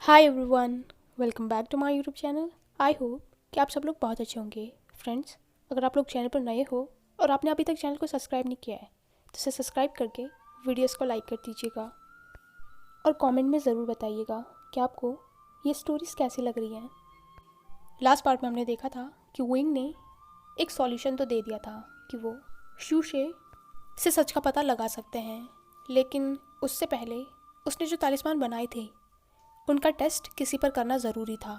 Hi everyone, welcome back to my YouTube channel. I hope कि आप सब लोग बहुत अच्छे होंगे। फ्रेंड्स, अगर आप लोग चैनल पर नए हो और आपने अभी तक चैनल को सब्सक्राइब नहीं किया है तो इसे सब्सक्राइब करके वीडियोस को लाइक कर दीजिएगा और कमेंट में ज़रूर बताइएगा कि आपको ये स्टोरीज़ कैसी लग रही हैं। लास्ट पार्ट में हमने देखा था कि विंग ने एक सॉल्यूशन तो दे दिया था कि वो शूशे से सच का पता लगा सकते हैं, लेकिन उससे पहले उसने जो तालिस्मान बनाए थे उनका टेस्ट किसी पर करना ज़रूरी था।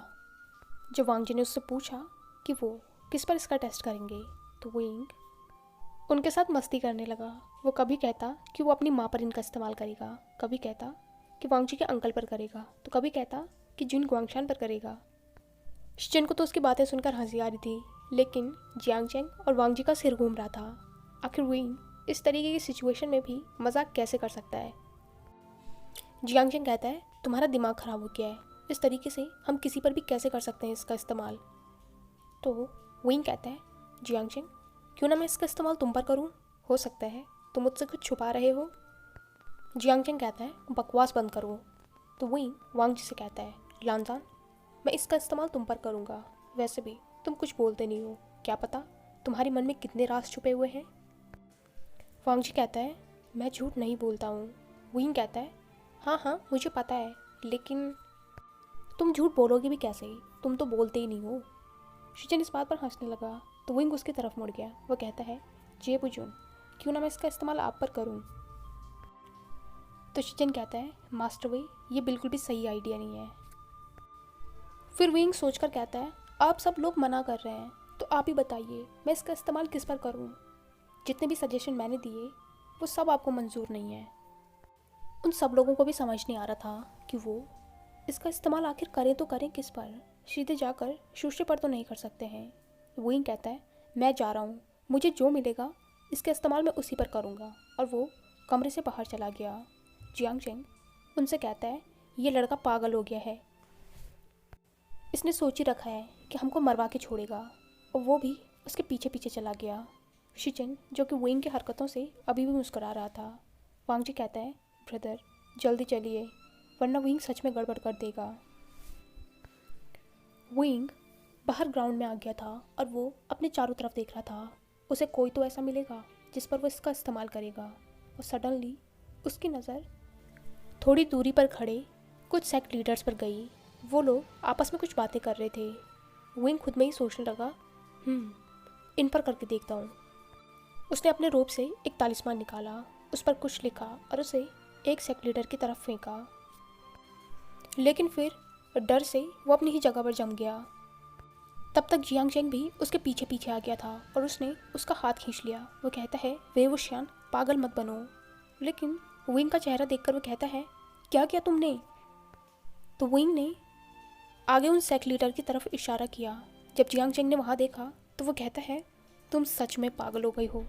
जब वांग जी ने उससे पूछा कि वो किस पर इसका टेस्ट करेंगे तो विंग उनके साथ मस्ती करने लगा। वो कभी कहता कि वो अपनी माँ पर इनका इस्तेमाल करेगा, कभी कहता कि वांग जी के अंकल पर करेगा, तो कभी कहता कि जिन गुआंगशान पर करेगा। शिचिन को तो उसकी बातें सुनकर हंसी आ रही थी, लेकिन जियांग चेंग और वांग जी का सिर घूम रहा था। आखिर विंग इस तरीके की सिचुएशन में भी मजाक कैसे कर सकता है। जियांग चेंग कहता है तुम्हारा दिमाग ख़राब हो गया है, इस तरीके से हम किसी पर भी कैसे कर सकते हैं इसका इस्तेमाल। तो विंग कहता है जियांग चेंग, क्यों ना मैं इसका इस्तेमाल तुम पर करूं, हो सकता है तुम मुझसे कुछ छुपा रहे हो। जियांग चेंग कहता है बकवास बंद करो। तो विंग वांग जी से कहता है लानजान, मैं इसका इस्तेमाल तुम पर करूँगा, वैसे भी तुम कुछ बोलते नहीं हो, क्या पता तुम्हारे मन में कितने राज छुपे हुए हैं। वांग जी कहता है मैं झूठ नहीं बोलता हूँ। विंग कहता है हाँ हाँ मुझे पता है, लेकिन तुम झूठ बोलोगे भी कैसे, तुम तो बोलते ही नहीं हो। शिचन इस बात पर हंसने लगा तो विंग उसकी तरफ मुड़ गया। वो कहता है जे बुजुन, क्यों ना मैं इसका इस्तेमाल आप पर करूं। तो शिचन कहता है मास्टर भाई, ये बिल्कुल भी सही आइडिया नहीं है। फिर विंग सोचकर कहता है आप सब लोग मना कर रहे हैं तो आप ही बताइए मैं इसका इस्तेमाल किस पर करूं। जितने भी सजेशन मैंने दिए वो सब आपको मंजूर नहीं है। उन सब लोगों को भी समझ नहीं आ रहा था कि वो इसका इस्तेमाल आखिर करें तो करें किस पर। सीधे जाकर शूशे पर तो नहीं कर सकते हैं। विंग कहता है मैं जा रहा हूँ, मुझे जो मिलेगा इसका इस्तेमाल मैं उसी पर करूँगा, और वो कमरे से बाहर चला गया। जियांग चेंग उनसे कहता है ये लड़का पागल हो गया है, इसने सोच ही रखा है कि हमको मरवा के छोड़ेगा, और वो भी उसके पीछे पीछे चला गया। शिचन जो कि विंग की हरकतों से अभी भी मुस्कुरा रहा था। वांग जी कहता है ब्रदर जल्दी चलिए, वरना विंग सच में गड़बड़ कर देगा। विंग बाहर ग्राउंड में आ गया था और वो अपने चारों तरफ देख रहा था। उसे कोई तो ऐसा मिलेगा जिस पर वो इसका इस्तेमाल करेगा। और सडनली उसकी नज़र थोड़ी दूरी पर खड़े कुछ सेक्ट लीडर्स पर गई। वो लोग आपस में कुछ बातें कर रहे थे। विंग खुद में ही सोचने लगा इन पर करके देखता हूँ। उसने अपने रोब से एक तालिस्मान निकाला, उस पर कुछ लिखा और उसे एक सेक्ट लीडर की तरफ फेंका, लेकिन फिर डर से वो अपनी ही जगह पर जम गया। तब तक जियांग चेंग भी उसके पीछे पीछे आ गया था और उसने उसका हाथ खींच लिया। वो कहता है वे वुशियान, पागल मत बनो। लेकिन विंग का चेहरा देखकर वो कहता है क्या किया तुमने। तो विंग ने आगे उन सेक्ट लीडर की तरफ इशारा किया। जब जियांग चेंग ने वहाँ देखा तो वो कहता है तुम सच में पागल हो गई हो।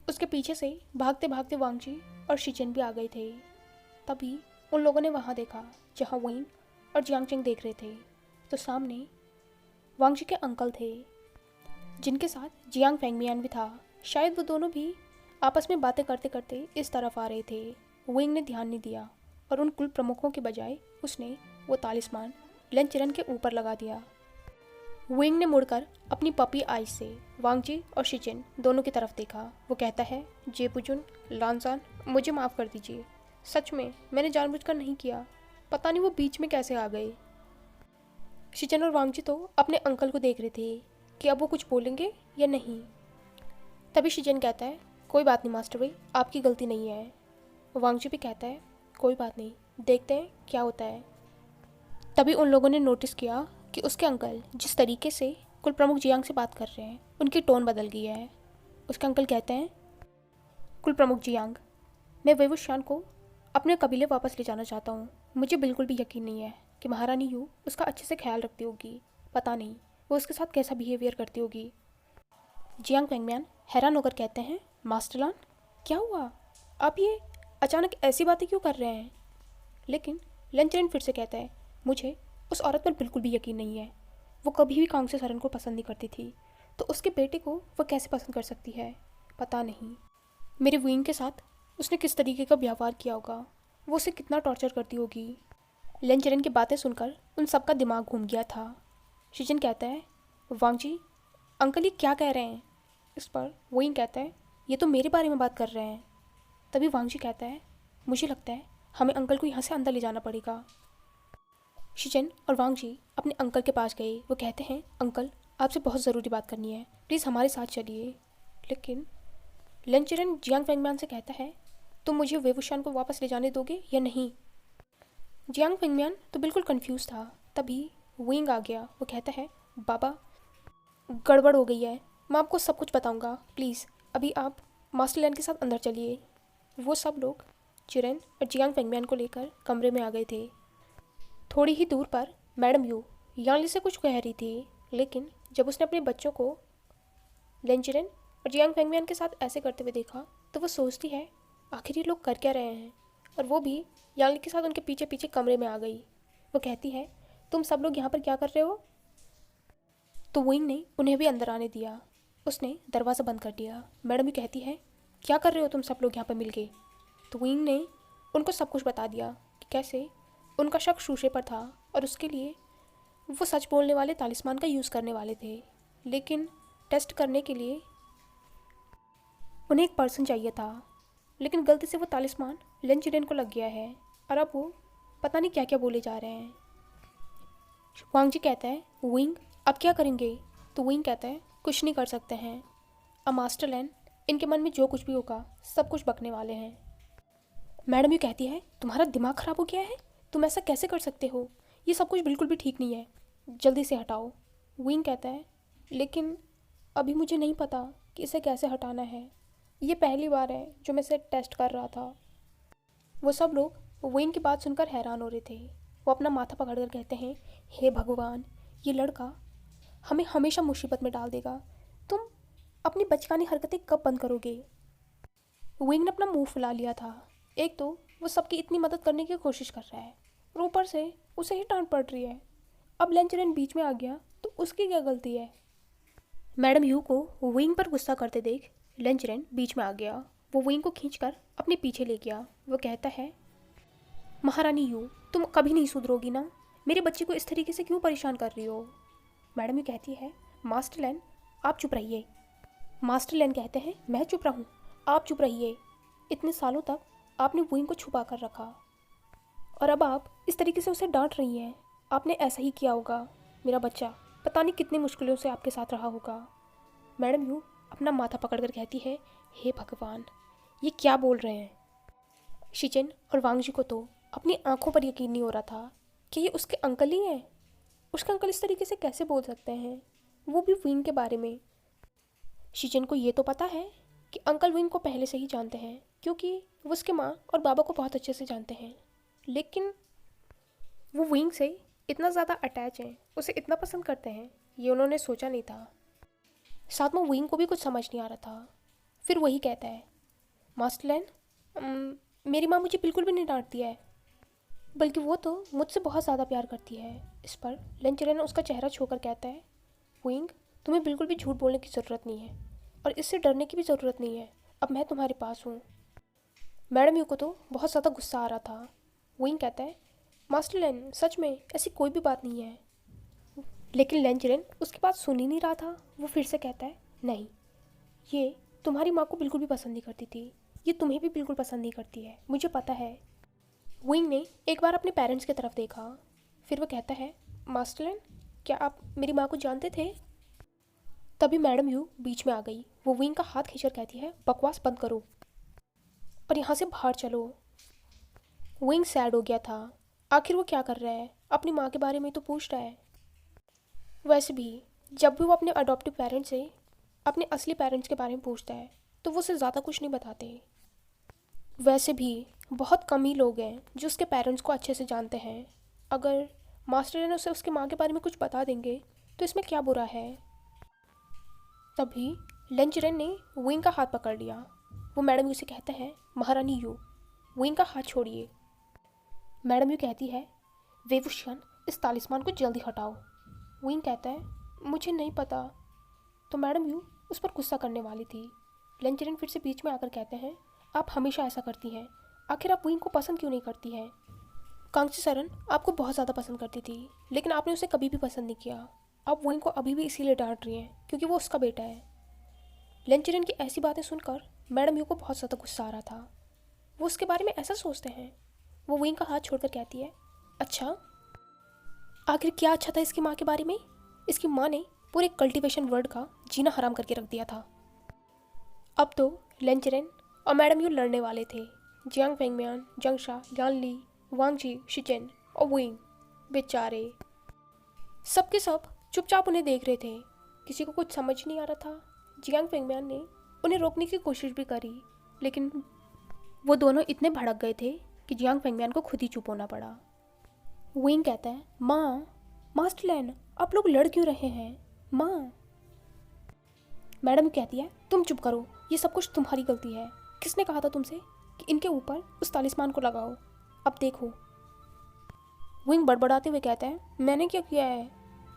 उसके पीछे से भागते भागते वांग जी और शिचन भी आ गए थे। तभी उन लोगों ने वहाँ देखा जहाँ विंग और जियांग चेंग देख रहे थे। तो सामने वांग जी के अंकल थे, जिनके साथ जियांग फेंगमियान भी था। शायद वो दोनों भी आपस में बातें करते करते इस तरफ आ रहे थे। विंग ने ध्यान नहीं दिया और उन कुल प्रमुखों के बजाय उसने वो तालिस्मान लेंचिरन के ऊपर लगा दिया। विंग ने मुड़कर अपनी पपी आइज से वांग जी और शिचिन दोनों की तरफ देखा। वो कहता है जेबुजुन, लानजान, मुझे माफ़ कर दीजिए, सच में मैंने जानबूझकर नहीं किया, पता नहीं वो बीच में कैसे आ गए। शिचन और वांग जी तो अपने अंकल को देख रहे थे कि अब वो कुछ बोलेंगे या नहीं। तभी शिचन कहता है कोई बात नहीं मास्टर भाई, आपकी गलती नहीं है। वांग जी भी कहता है कोई बात नहीं, देखते हैं क्या होता है। तभी उन लोगों ने नोटिस किया कि उसके अंकल जिस तरीके से कुल प्रमुख जियांग से बात कर रहे हैं उनकी टोन बदल गई है। उसके अंकल कहते हैं कुल प्रमुख जियांग, मैं वेवुशान को अपने कबीले वापस ले जाना चाहता हूँ। मुझे बिल्कुल भी यकीन नहीं है कि महारानी यू उसका अच्छे से ख्याल रखती होगी, पता नहीं वो उसके साथ कैसा बिहेवियर करती होगी। जियांग फेंगमियान हैरान होकर कहते हैं मास्टरलान, क्या हुआ, आप ये अचानक ऐसी बातें क्यों कर रहे हैं। लेकिन लेंचरेन फिर से कहता है मुझे उस औरत पर बिल्कुल भी यकीन नहीं है, वो कभी भी कांग्से सरन को पसंद नहीं करती थी, तो उसके बेटे को वो कैसे पसंद कर सकती है, पता नहीं मेरे विंग के साथ उसने किस तरीके का व्यवहार किया होगा, वो उसे कितना टॉर्चर करती होगी। लेंचरन की बातें सुनकर उन सबका दिमाग घूम गया था। शिजन कहता है, वांग जी, अंकल ये क्या कह रहे हैं? इस पर वोइंग कहता है, ये तो मेरे बारे में बात कर रहे हैं। तभी वांग जी कहता है, मुझे लगता है हमें अंकल को यहाँ से अंदर ले जाना पड़ेगा। शिजन और वांग जी अपने अंकल के पास गए। वो कहते हैं, अंकल आपसे बहुत ज़रूरी बात करनी है, प्लीज़ हमारे साथ चलिए। लेकिन लेंचरन जियांग फेंगम्यान से कहता है, तुम मुझे वेवुशान को वापस ले जाने दोगे या नहीं? जियांग फेंगम्यान तो बिल्कुल कंफ्यूज था। तभी विंग आ गया। वो कहता है, बाबा गड़बड़ हो गई है, मैं आपको सब कुछ बताऊंगा, प्लीज़ अभी आप मास्टरलैंड के साथ अंदर चलिए। वो सब लोग चिरेन और जियांग फेंगम्यान को लेकर कमरे में आ गए थे। थोड़ी ही दूर पर मैडम यू यांगली से कुछ कह रही थी, लेकिन जब उसने अपने बच्चों को लेंचरन और जियांग फेंगम्यान के साथ ऐसे करते हुए देखा तो वो सोचती है, आखिर ये लोग कर क्या रहे हैं? और वो भी यांगली के साथ उनके पीछे पीछे कमरे में आ गई। वो कहती है, तुम सब लोग यहाँ पर क्या कर रहे हो? तो विंग ने उन्हें भी अंदर आने दिया। उसने दरवाज़ा बंद कर दिया। मैडम भी कहती है, क्या कर रहे हो तुम सब लोग यहाँ पर मिल के? तो विंग ने उनको सब कुछ बता दिया कि कैसे उनका शक शूशे पर था और उसके लिए वो सच बोलने वाले तालिस्मान का यूज़ करने वाले थे, लेकिन टेस्ट करने के लिए उन्हें एक पर्सन चाहिए था। लेकिन गलती से वो तालिस्मान लेंचरन को लग गया है और अब वो पता नहीं क्या क्या बोले जा रहे हैं। वांग जी कहता है, विंग अब क्या करेंगे? तो विंग कहता है, कुछ नहीं कर सकते हैं, अब मास्टरलैंड इनके मन में जो कुछ भी होगा सब कुछ बकने वाले हैं। मैडम ये कहती है, तुम्हारा दिमाग ख़राब हो गया है, तुम ऐसा कैसे कर सकते हो? ये सब कुछ बिल्कुल भी ठीक नहीं है, जल्दी से हटाओ। विंग कहता है, लेकिन अभी मुझे नहीं पता कि इसे कैसे हटाना है, ये पहली बार है जो मैं इसे टेस्ट कर रहा था। वो सब लोग विंग की बात सुनकर हैरान हो रहे थे। वो अपना माथा पकड़कर कहते हैं, हे भगवान, ये लड़का हमें हमेशा मुसीबत में डाल देगा। तुम अपनी बचकानी हरकतें कब बंद करोगे? विंग ने अपना मुंह फुला लिया था। एक तो वो सबकी इतनी मदद करने की कोशिश कर रहा है और ऊपर से उसे ही डांट पड़ रही है। अब लेंचरन बीच में आ गया तो उसकी क्या गलती है? मैडम यू को विंग पर गुस्सा करते देख लेंचरन बीच में आ गया। वो विंग को खींचकर अपने पीछे ले गया। वो कहता है, महारानी यू, तुम कभी नहीं सुधरोगी ना? मेरे बच्चे को इस तरीके से क्यों परेशान कर रही हो? मैडम यू कहती है, मास्टरलैंड आप चुप रहिए। मास्टरलैंड कहते हैं, मैं चुप रहूं? आप चुप रहिए। इतने सालों तक आपने विंग को छुपा कर रखा और अब आप इस तरीके से उसे डांट रही हैं। आपने ऐसा ही किया होगा। मेरा बच्चा पता नहीं कितनी मुश्किलों से आपके साथ रहा होगा। मैडम यू अपना माथा पकड़कर कहती है, हे भगवान, ये क्या बोल रहे हैं? शिजन और वांग जी को तो अपनी आंखों पर यकीन नहीं हो रहा था कि ये उसके अंकल ही हैं। उसके अंकल इस तरीके से कैसे बोल सकते हैं, वो भी विंग के बारे में। शिजन को ये तो पता है कि अंकल विंग को पहले से ही जानते हैं, क्योंकि वो उसके माँ और बाबा को बहुत अच्छे से जानते हैं, लेकिन वो विंग से इतना ज़्यादा अटैच हैं, उसे इतना पसंद करते हैं, ये उन्होंने सोचा नहीं था। साथ में विंग को भी कुछ समझ नहीं आ रहा था। फिर वही कहता है, मास्टरलैंड, मेरी माँ मुझे बिल्कुल भी नहीं डांटती है, बल्कि वो तो मुझसे बहुत ज़्यादा प्यार करती है। इस पर लेंचरन उसका चेहरा छूकर कहता है, विंग, तुम्हें बिल्कुल भी झूठ बोलने की ज़रूरत नहीं है और इससे डरने की भी ज़रूरत नहीं है। अब मैं तुम्हारे पास हूँ। मैडम यू को तो बहुत ज़्यादा गुस्सा आ रहा था। विंग कहता है, मास्टरलैंड सच में ऐसी कोई भी बात नहीं है। लेकिन लेंचरन उसकी बात सुन ही नहीं रहा था। वो फिर से कहता है, नहीं, ये तुम्हारी माँ को बिल्कुल भी पसंद नहीं करती थी, ये तुम्हें भी बिल्कुल पसंद नहीं करती है, मुझे पता है। विंग ने एक बार अपने पेरेंट्स की तरफ देखा। फिर वो कहता है, मास्टरलैंड, क्या आप मेरी माँ को जानते थे? तभी मैडम यू बीच में आ गई। वो विंग का हाथ खींचकर कहती है, बकवास बंद करो और यहाँ से बाहर चलो। विंग सैड हो गया था। आखिर वो क्या कर रहा है? अपनी माँ के बारे में तो पूछ रहा है। वैसे भी जब भी वो अपने अडॉप्टिव पेरेंट्स से अपने असली पेरेंट्स के बारे में पूछता है तो वो उसे ज़्यादा कुछ नहीं बताते। वैसे भी बहुत कम ही लोग हैं जो उसके पेरेंट्स को अच्छे से जानते हैं। अगर मास्टर ने उसे उसकी माँ के बारे में कुछ बता देंगे तो इसमें क्या बुरा है? तभी लेंचरन ने विंग का हाथ पकड़ लिया। वो मैडम यू से कहता है, महारानी यू, विंग का हाथ छोड़िए। मैडम यू कहती है, वेवुशियन, इस तालिस्मान को जल्दी हटाओ। विंग कहता है, मुझे नहीं पता। तो मैडम यू उस पर गुस्सा करने वाली थी। लेंचरन फिर से बीच में आकर कहते हैं, आप हमेशा ऐसा करती हैं, आखिर आप विंग को पसंद क्यों नहीं करती हैं? कांगची सरन आपको बहुत ज़्यादा पसंद करती थी, लेकिन आपने उसे कभी भी पसंद नहीं किया। आप वोइंग को अभी भी इसीलिए डांट रही हैं क्योंकि वो उसका बेटा है। लेंचरन की ऐसी बातें सुनकर मैडम यू को बहुत ज़्यादा गुस्सा आ रहा था। वो उसके बारे में ऐसा सोचते हैं। वो वोइंग का हाथ छोड़कर कहती है, अच्छा, आखिर क्या अच्छा था इसकी माँ के बारे में? इसकी माँ ने पूरे कल्टीवेशन वर्ड का जीना हराम करके रख दिया था। अब तो लेंचरन और मैडम यू लड़ने वाले थे। जियांग फेंगमियान, जंगशा, यान ली, वांग जी, शिचेन और वुइंग, बेचारे सबके सब चुपचाप उन्हें देख रहे थे। किसी को कुछ समझ नहीं आ रहा था। जियांग फेंगमियान ने उन्हें रोकने की कोशिश भी करी, लेकिन वो दोनों इतने भड़क गए थे कि जियांग फेंगमियान को खुद ही चुप होना पड़ा। वुइंग कहता है, माँ, मास्टर लैन, आप लोग लड़ क्यों रहे हैं माँ? मैडम कहती है, तुम चुप करो, ये सब कुछ तुम्हारी गलती है। किसने कहा था तुमसे कि इनके ऊपर उस तालिस्मान को लगाओ? अब देखो। विंग बड़बड़ाते हुए कहता है, मैंने क्या किया है?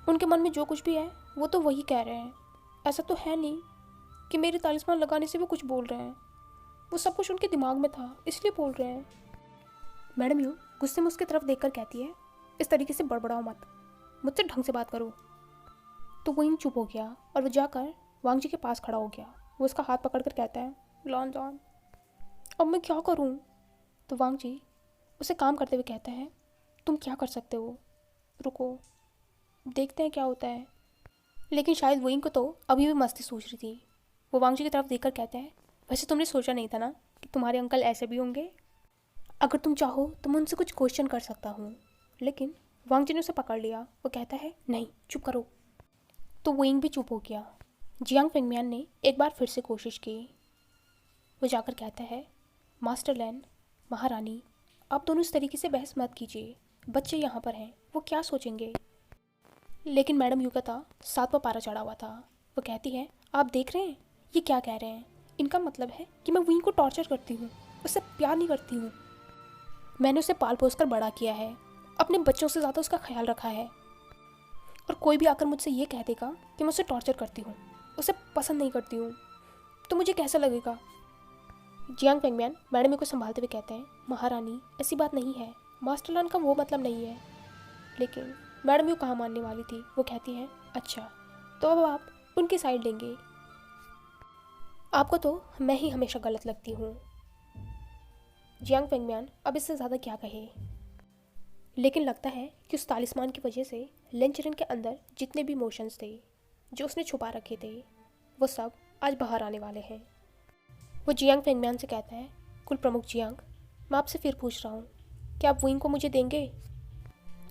उनके मन में जो कुछ भी है वो तो वही कह रहे हैं। ऐसा तो है नहीं कि मेरे तालिस्मान लगाने से वो कुछ बोल रहे हैं। वो सब कुछ उनके दिमाग में था, इसलिए बोल रहे हैं। मैडम यू गुस्से में उसकी तरफ देखकर कहती है, इस तरीके से बड़बड़ाओ मत, मुझसे ढंग से बात करो। तो विंग चुप हो गया और वो जाकर वांग जी के पास खड़ा हो गया। वो उसका हाथ पकड़कर कहता है, लॉन जॉन, अब मैं क्या करूं? तो वांग जी उसे काम करते हुए कहता है, तुम क्या कर सकते हो, रुको, देखते हैं क्या होता है। लेकिन शायद वोइंग को तो अभी भी मस्ती सूझ रही थी। वो वांग जी की तरफ देखकर कहता है, वैसे तुमने सोचा नहीं था ना कि तुम्हारे अंकल ऐसे भी होंगे? अगर तुम चाहो तो मैं उनसे कुछ क्वेश्चन कर सकता हूँ। लेकिन वांग जी ने उसे पकड़ लिया। वो कहता है, नहीं, चुप करो। तो वोइंग भी चुप हो गया। जियांग फेंगमियान ने एक बार फिर से कोशिश की। वो जाकर कहता है, मास्टर लैन, महारानी, आप दोनों इस तरीके से बहस मत कीजिए। बच्चे यहाँ पर हैं, वो क्या सोचेंगे? लेकिन मैडम युगता 7वां पारा चढ़ा हुआ था। वो कहती है, आप देख रहे हैं ये क्या कह रहे हैं? इनका मतलब है कि मैं विंग को टॉर्चर करती हूँ, उससे प्यार नहीं करती हूँ। मैंने उसे पाल पोस कर बड़ा किया है, अपने बच्चों से ज़्यादा उसका ख्याल रखा है। और कोई भी आकर मुझसे ये कह देगा कि मैं उसे टॉर्चर करती हूँ, उसे पसंद नहीं करती हूँ, तो मुझे कैसा लगेगा? जियांग फेंगमियान मैडम को संभालते हुए कहते हैं, महारानी, ऐसी बात नहीं है, मास्टर लैन का वो मतलब नहीं है। लेकिन मैडम यू कहाँ मानने वाली थी। वो कहती हैं, अच्छा, तो अब आप उनकी साइड लेंगे? आपको तो मैं ही हमेशा गलत लगती हूँ। जियांग फेंगमियान अब इससे ज़्यादा क्या कहे, लेकिन लगता है कि उस तालिस्मान की वजह से लेंचरन के अंदर जितने भी इमोशंस थे जो उसने छुपा रखे थे, वो सब आज बाहर आने वाले हैं। वो जियांग फेंगमियान से कहता है, कुल प्रमुख जियांग, मैं आपसे फिर पूछ रहा हूँ, क्या आप वुइंग को मुझे देंगे?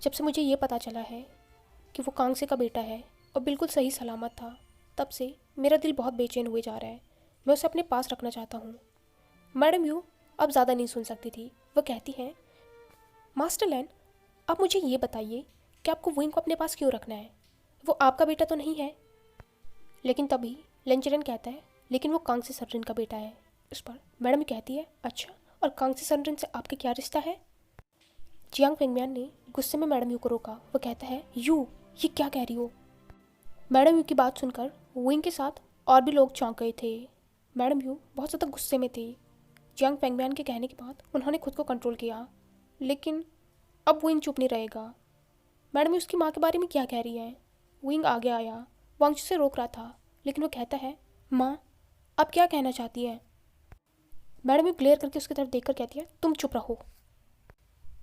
जब से मुझे ये पता चला है कि वो कांगसे का बेटा है और बिल्कुल सही सलामत था, तब से मेरा दिल बहुत बेचैन हुए जा रहा है। मैं उसे अपने पास रखना चाहता हूँ। मैडम यू अब ज़्यादा नहीं सुन सकती थी। वो कहती हैं, मास्टर लैन, आप मुझे ये बताइए कि आपको वुइंग को अपने पास क्यों रखना है? वो आपका बेटा तो नहीं है? लेकिन तभी लेंचरन कहता है, लेकिन वो कांगसे सररिन का बेटा है। इस पर मैडम कहती है, अच्छा, और कांगसे सररिन से आपका क्या रिश्ता है? जियांग फेंगमियान ने गुस्से में मैडम यू को रोका। वो कहता है, यू, ये क्या कह रही हो? मैडम यू की बात सुनकर वुइंग के साथ और भी लोग चौंक गए थे। मैडम यू बहुत ज़्यादा गुस्से में थी। जियांग फेंगमियान के कहने के बाद उन्होंने खुद को कंट्रोल किया, लेकिन अब वुइंग चुप नहीं रहेगा। मैडम यू उसकी माँ के बारे में क्या कह रही है? वुइंग आगे आया, वांग से रोक रहा था, लेकिन वो कहता है, माँ, आप क्या कहना चाहती है? मैडम यू ग्लेयर करके उसकी तरफ देखकर कहती है, तुम चुप रहो,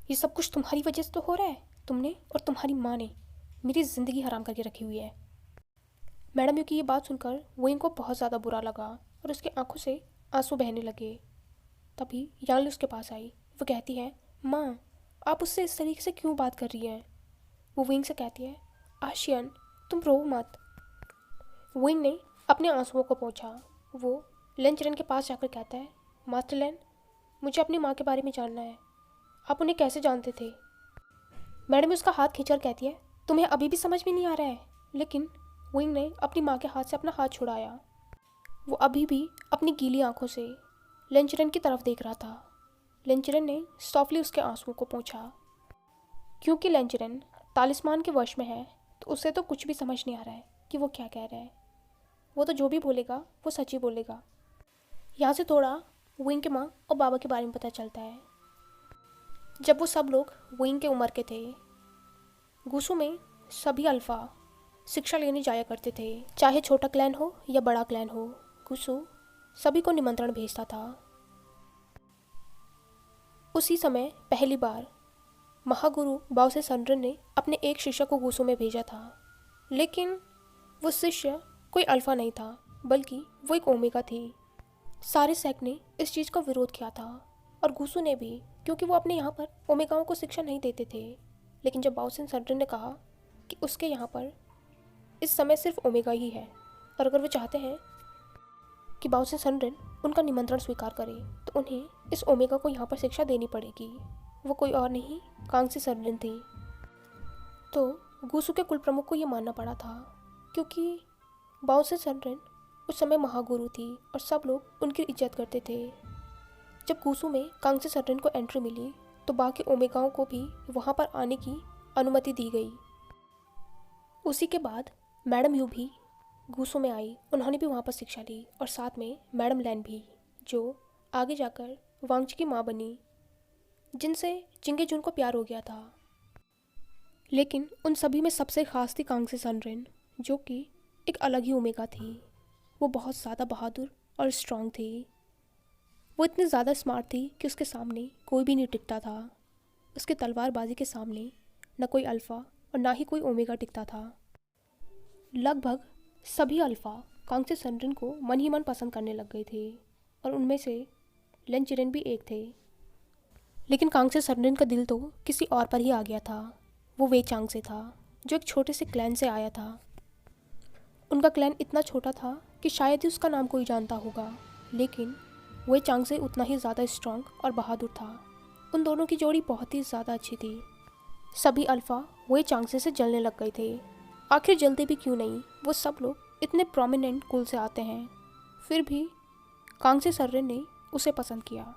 ये सब कुछ तुम्हारी वजह से तो हो रहा है। तुमने और तुम्हारी माँ ने मेरी ज़िंदगी हराम करके रखी हुई है। मैडम यू की ये बात सुनकर वुइंग को बहुत ज़्यादा बुरा लगा और उसकी आंखों से आंसू बहने लगे। तभी यानली उसके पास आई। वो कहती है, माँ, आप उससे इस तरीके से क्यों बात कर रही हैं? वो विंग से कहती है, आशियन, तुम रो मत। विंग ने अपने आंसुओं को पोंछा। वो लेंचरन के पास जाकर कहता है, मास्टर लैन, मुझे अपनी माँ के बारे में जानना है। आप उन्हें कैसे जानते थे? मैडम उसका हाथ खींचकर कहती है, तुम्हें अभी भी समझ में नहीं आ रहा है? लेकिन विंग ने अपनी माँ के हाथ से अपना हाथ छुड़ाया। वो अभी भी अपनी गीली आंखों से लेंचरन की तरफ देख रहा था। लेंचरन ने सॉफ्टली उसके आंसुओं को पोंछा। क्योंकि लेंचरन तालिस्मान के वश में है, तो उसे तो कुछ भी समझ नहीं आ रहा है कि वो क्या कह रहा है। वो तो जो भी बोलेगा वो सच ही बोलेगा। यहाँ से थोड़ा विंग के माँ और बाबा के बारे में पता चलता है। जब वो सब लोग विंग के उम्र के थे, गुसू में सभी अल्फा शिक्षा लेने जाया करते थे, चाहे छोटा क्लैन हो या बड़ा क्लैन हो। गुसू सभी को निमंत्रण भेजता था। उसी समय पहली बार महागुरु बाओसे सनरन ने अपने एक शिष्य को गुसू में भेजा था, लेकिन वो शिष्य कोई अल्फा नहीं था, बल्कि वो एक ओमेगा थी। सारे सेक्ट ने इस चीज़ का विरोध किया था और गुसू ने भी, क्योंकि वो अपने यहाँ पर ओमेगाओं को शिक्षा नहीं देते थे। लेकिन जब बाओसे सनरन ने कहा कि उसके यहाँ पर इस समय सिर्फ ओमेगा ही है और अगर वो चाहते हैं कि बाओसे सनरन उनका निमंत्रण स्वीकार करे तो उन्हें इस ओमेगा को यहाँ पर शिक्षा देनी पड़ेगी। वो कोई और नहीं, कांगसी सनरन थी। तो गुसू के कुल प्रमुख को ये मानना पड़ा था, क्योंकि बाओसे सनरन उस समय महागुरु थी और सब लोग उनकी इज्जत करते थे। जब गुसू में कांगसी सनरन को एंट्री मिली तो बाकी ओमेगाओं को भी वहाँ पर आने की अनुमति दी गई। उसी के बाद मैडम यू भी गुसू में आई। उन्होंने भी वहाँ पर शिक्षा ली और साथ में मैडम लैन भी, जो आगे जाकर वांगची की माँ बनी, जिनसे जिंगे जुन को प्यार हो गया था। लेकिन उन सभी में सबसे खास थी कांगसी सनरन, जो कि एक अलग ही ओमेगा थी। वो बहुत ज़्यादा बहादुर और स्ट्रांग थी। वो इतनी ज़्यादा स्मार्ट थी कि उसके सामने कोई भी नहीं टिकता था। उसके तलवारबाजी के सामने न कोई अल्फ़ा और ना ही कोई ओमेगा टिकता था। लगभग सभी अल्फ़ा कांगसी सनरन को मन ही मन पसंद करने लग गए थे और उनमें से लेन चिरेन भी एक थे। लेकिन कांगसी सनरन का दिल तो किसी और पर ही आ गया था। वो वे चांग से था, जो एक छोटे से क्लैन से आया था। उनका क्लैन इतना छोटा था कि शायद ही उसका नाम कोई जानता होगा, लेकिन वे चांग से उतना ही ज़्यादा स्ट्रांग और बहादुर था। उन दोनों की जोड़ी बहुत ही ज़्यादा अच्छी थी। सभी अल्फ़ा वे चांगसे से जलने लग गए थे। आखिर जलते भी क्यों नहीं, वो सब लोग इतने प्रोमिनेंट कुल से आते हैं। फिर भी कांगसी सनरन ने उसे पसंद किया।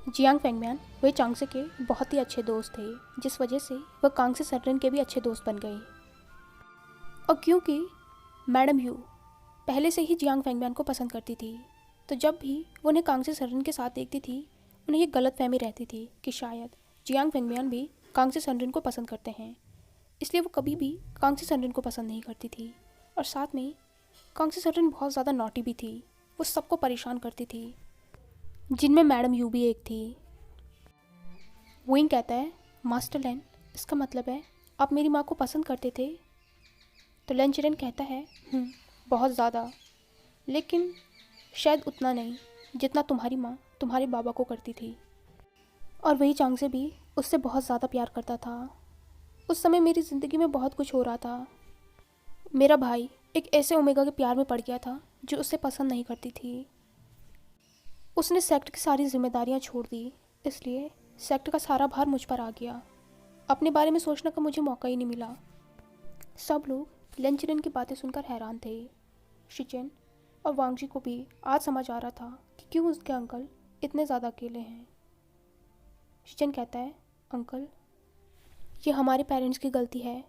जियांग फेंगम्यान वे चांगसे के बहुत ही अच्छे दोस्त थे, जिस वजह से वह कांगसी सनरन के भी अच्छे दोस्त बन गए। और क्योंकि मैडम यू पहले से ही जियांग फेंगम्यान को पसंद करती थी, तो जब भी वो उन्हें कांगसी सनरन के साथ देखती थी, उन्हें ये गलतफहमी रहती थी कि शायद जियांग फेंगम्यान भी कांगसी सनरन को पसंद करते हैं। इसलिए वो कभी भी कांगसी सनरन को पसंद नहीं करती थी। और साथ में कांगसी सनरन बहुत ज़्यादा नॉटी भी थी। वो सबको परेशान करती थी, जिनमें मैडम यू भी एक थी। विंग कहता है, मास्टर लैन, इसका मतलब है आप मेरी माँ को पसंद करते थे? तो लेन चिरेन कहता है, बहुत ज़्यादा, लेकिन शायद उतना नहीं जितना तुम्हारी माँ तुम्हारे बाबा को करती थी। और वही चांग से भी उससे बहुत ज़्यादा प्यार करता था। उस समय मेरी ज़िंदगी में बहुत कुछ हो रहा था। मेरा भाई एक ऐसे ओमेगा के प्यार में पड़ गया था जो उसे पसंद नहीं करती थी। उसने सेक्ट की सारी जिम्मेदारियां छोड़ दी, इसलिए सेक्ट का सारा भार मुझ पर आ गया। अपने बारे में सोचने का मुझे मौका ही नहीं मिला। सब लोग लेन चिरेन की बातें सुनकर हैरान थे। शिचेन और वांगजी को भी आज समझ आ रहा था कि क्यों उसके अंकल इतने ज़्यादा अकेले हैं। शिचेन कहता है, अंकल, ये हमारे पेरेंट्स की गलती है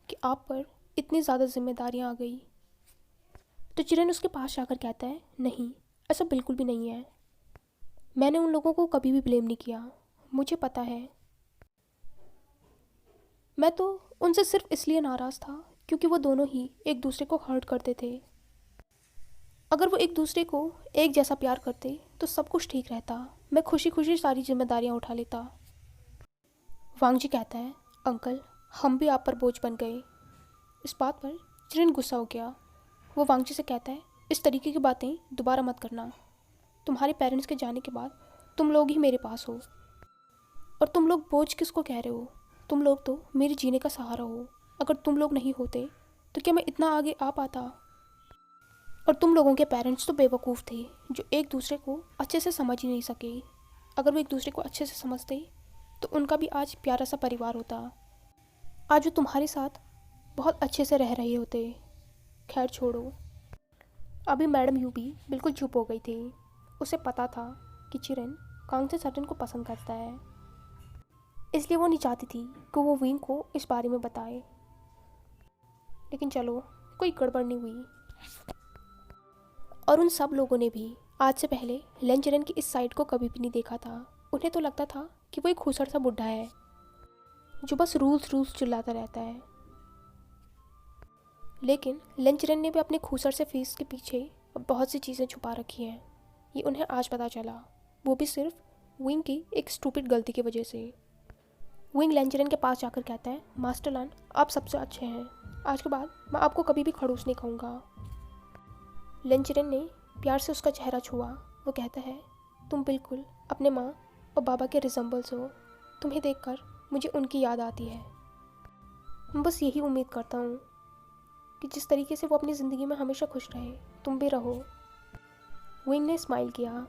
कि आप पर इतनी ज़्यादा जिम्मेदारियां आ गई। तो चिरेन उसके पास जाकर कहता है, नहीं, ऐसा बिल्कुल भी नहीं है। मैंने उन लोगों को कभी भी ब्लेम नहीं किया। मुझे पता है, मैं तो उनसे सिर्फ इसलिए नाराज़ था क्योंकि वो दोनों ही एक दूसरे को हर्ट करते थे। अगर वो एक दूसरे को एक जैसा प्यार करते तो सब कुछ ठीक रहता। मैं खुशी खुशी सारी जिम्मेदारियां उठा लेता। वांगजी कहता है, अंकल, हम भी आप पर बोझ बन गए। इस बात पर चिरेन गुस्सा हो गया। वो वांगजी से कहता है, इस तरीके की बातें दोबारा मत करना। तुम्हारे पेरेंट्स के जाने के बाद तुम लोग ही मेरे पास हो, और तुम लोग बोझ किसको कह रहे हो? तुम लोग तो मेरे जीने का सहारा हो। अगर तुम लोग नहीं होते तो क्या मैं इतना आगे आ पाता? और तुम लोगों के पेरेंट्स तो बेवकूफ़ थे जो एक दूसरे को अच्छे से समझ ही नहीं सके। अगर वो एक दूसरे को अच्छे से समझते तो उनका भी आज प्यारा सा परिवार होता। आज वो तुम्हारे साथ बहुत अच्छे से रह रहे होते। खैर छोड़ो। अभी मैडम यू भी बिल्कुल चुप हो गई थी। उसे पता था कि चिरेन कांगसी सनरन को पसंद करता है, इसलिए वो नहीं चाहती थी कि वो विंग को इस बारे में बताए। लेकिन चलो, कोई गड़बड़ नहीं हुई। और उन सब लोगों ने भी आज से पहले लेन चिरेन की इस साइड को कभी भी नहीं देखा था। उन्हें तो लगता था कि वो एक खूसड़ सा बुढ़ा है जो बस रूल्स चिल्लाता रहता है। लेकिन लेंचरन ने भी अपने खूसड़ से फेस के पीछे बहुत सी चीज़ें छुपा रखी हैं। ये उन्हें आज पता चला, वो भी सिर्फ विंग की एक स्टूपिड गलती की वजह से। विंग लेंचरन के पास जाकर कहता है, मास्टर लान, आप सबसे अच्छे हैं, आज के बाद मैं आपको कभी भी खड़ूस नहीं कहूँगा। लेंचरन ने प्यार से उसका चेहरा छुआ। वो कहता है, तुम बिल्कुल अपने माँ और बाबा के रिजम्बल्स हो। तुम्हें देखकर मुझे उनकी याद आती है। मैं बस यही उम्मीद करता हूँ कि जिस तरीके से वो अपनी ज़िंदगी में हमेशा खुश रहे, तुम भी रहो। विंग ने स्माइल किया।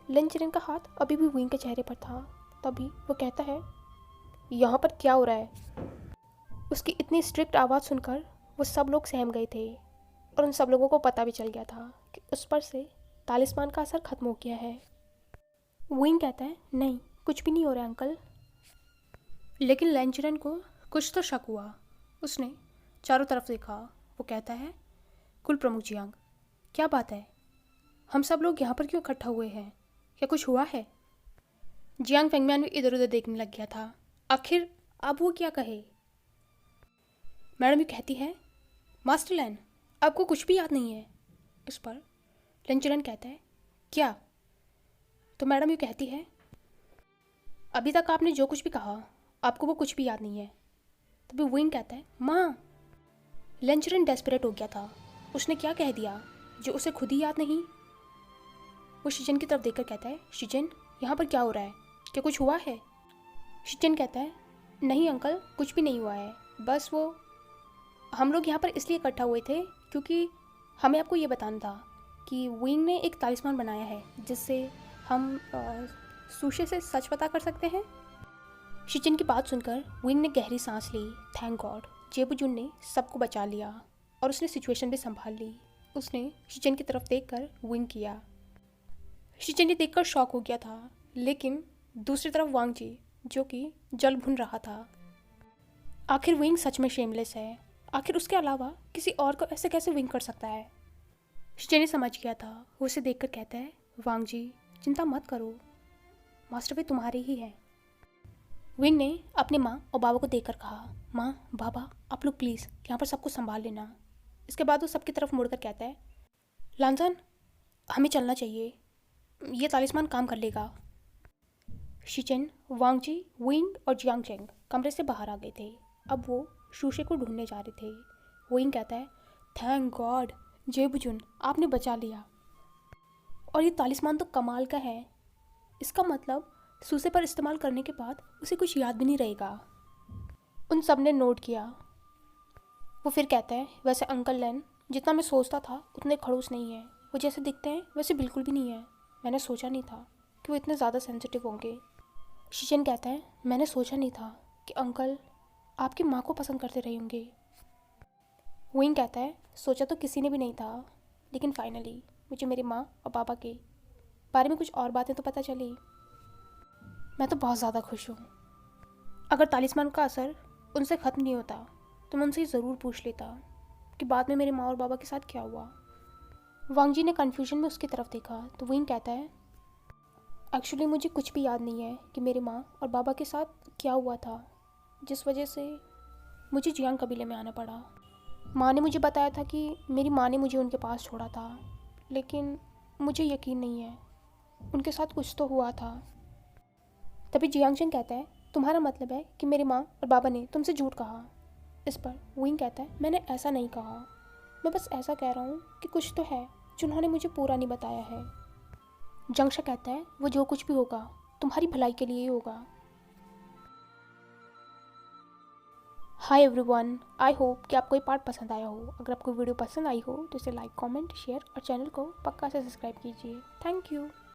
लेंचरन का हाथ अभी भी विंग के चेहरे पर था। तभी वो कहता है, यहाँ पर क्या हो रहा है? उसकी इतनी स्ट्रिक्ट आवाज़ सुनकर वो सब लोग सहम गए थे और उन सब लोगों को पता भी चल गया था कि उस पर से तालिस्मान का असर ख़त्म हो गया है। विंग कहता है, नहीं, कुछ भी नहीं हो रहा अंकल। लेकिन लेंचरन को कुछ तो शक हुआ। उसने चारों तरफ देखा। वो कहता है, कुल प्रमुख जियांग, क्या बात है? हम सब लोग यहाँ पर क्यों इकट्ठा हुए हैं? क्या कुछ हुआ है? जियांग फेंगम्यान भी इधर उधर देखने लग गया था। आखिर अब वो क्या कहे? मैडम ये कहती है, मास्टर लैन, आपको कुछ भी याद नहीं है? इस पर लेंचरन कहता है, क्या? तो मैडम ये कहती है, अभी तक आपने जो कुछ भी कहा आपको वो कुछ भी याद नहीं है। तभी विंग कहता है, माँ। लेंचरन डेस्परेट हो गया था। उसने क्या कह दिया जो उसे खुद ही याद नहीं? वो शिजन की तरफ देखकर कहता है, शिजन, यहाँ पर क्या हो रहा है? क्या कुछ हुआ है? शिजन कहता है, नहीं अंकल, कुछ भी नहीं हुआ है। बस वो हम लोग यहाँ पर इसलिए इकट्ठा हुए थे क्योंकि हमें आपको ये बताना था कि विंग ने एक तालिस्मान बनाया है जिससे हम सूशे से सच पता कर सकते हैं। शिजन की बात सुनकर विंग ने गहरी सांस ली। थैंक गॉड, जेबुजुन ने सबको बचा लिया और उसने सिचुएशन भी संभाल ली। उसने शिजन की तरफ देखकर विंग किया। शिजन ने देखकर शॉक हो गया था, लेकिन दूसरी तरफ वांग जी जो कि जल भुन रहा था। आखिर विंग सच में शेमलेस है। आखिर उसके अलावा किसी और को ऐसे कैसे विंग कर सकता है? शिजन ने समझ गया था। वो उसे देखकर कहता है, वांग जी, चिंता मत करो, मास्टर भी तुम्हारे ही हैं। विंग ने अपने माँ और बाबा को देखकर कहा, माँ, बाबा, आप लोग प्लीज़ यहाँ पर सबको संभाल लेना। इसके बाद वो सबकी तरफ मुड़कर कहता है, लांसन, हमें चलना चाहिए, ये तालिस्मान काम कर लेगा। शिचन, वांग जी, विंग और जियांग चेंग कमरे से बाहर आ गए थे। अब वो शूशे को ढूंढने जा रहे थे। विंग कहता है, थैंक गॉड जेबुजुन, आपने बचा लिया। और ये तालिस्मान तो कमाल का है। इसका मतलब सूसे पर इस्तेमाल करने के बाद उसे कुछ याद भी नहीं रहेगा। उन सब ने नोट किया। वो फिर कहता है, वैसे अंकल लैन, जितना मैं सोचता था उतने खड़ूस नहीं है। वो जैसे दिखते हैं वैसे बिल्कुल भी नहीं है। मैंने सोचा नहीं था कि वो इतने ज़्यादा सेंसिटिव होंगे। शिचन कहता है, मैंने सोचा नहीं था कि अंकल आपकी माँ को पसंद करते रहे होंगे। विंग कहता है, सोचा तो किसी ने भी नहीं था, लेकिन फाइनली मुझे मेरी माँ और पापा के बारे में कुछ और बातें तो पता चली। मैं तो बहुत ज़्यादा खुश हूँ। अगर तालिस्मान का असर उनसे ख़त्म नहीं होता तो मैं उनसे ज़रूर पूछ लेता कि बाद में मेरे माँ और बाबा के साथ क्या हुआ। वांग जी ने कन्फ्यूजन में उसकी तरफ देखा तो विंग कहता है, एक्चुअली मुझे कुछ भी याद नहीं है कि मेरे माँ और बाबा के साथ क्या हुआ था, जिस वजह से मुझे जियांग कबीले में आना पड़ा। माँ ने मुझे बताया था कि मेरी माँ ने मुझे उनके पास छोड़ा था, लेकिन मुझे यकीन नहीं है, उनके साथ कुछ तो हुआ था। तभी जियांग चेंग कहता है, तुम्हारा मतलब है कि मेरी माँ और बाबा ने तुमसे झूठ कहा। इस पर विंग कहता है, मैंने ऐसा नहीं कहा, मैं बस ऐसा कह रहा हूँ कि कुछ तो है जो उन्होंने मुझे पूरा नहीं बताया है। जंगशा कहता है, वो जो कुछ भी होगा तुम्हारी भलाई के लिए ही होगा। हाय एवरीवन, आई होप कि आपको ये पार्ट पसंद आया हो। अगर आपको वीडियो पसंद आई हो तो इसे लाइक, कमेंट, शेयर और चैनल को पक्का से सब्सक्राइब कीजिए। Thank you.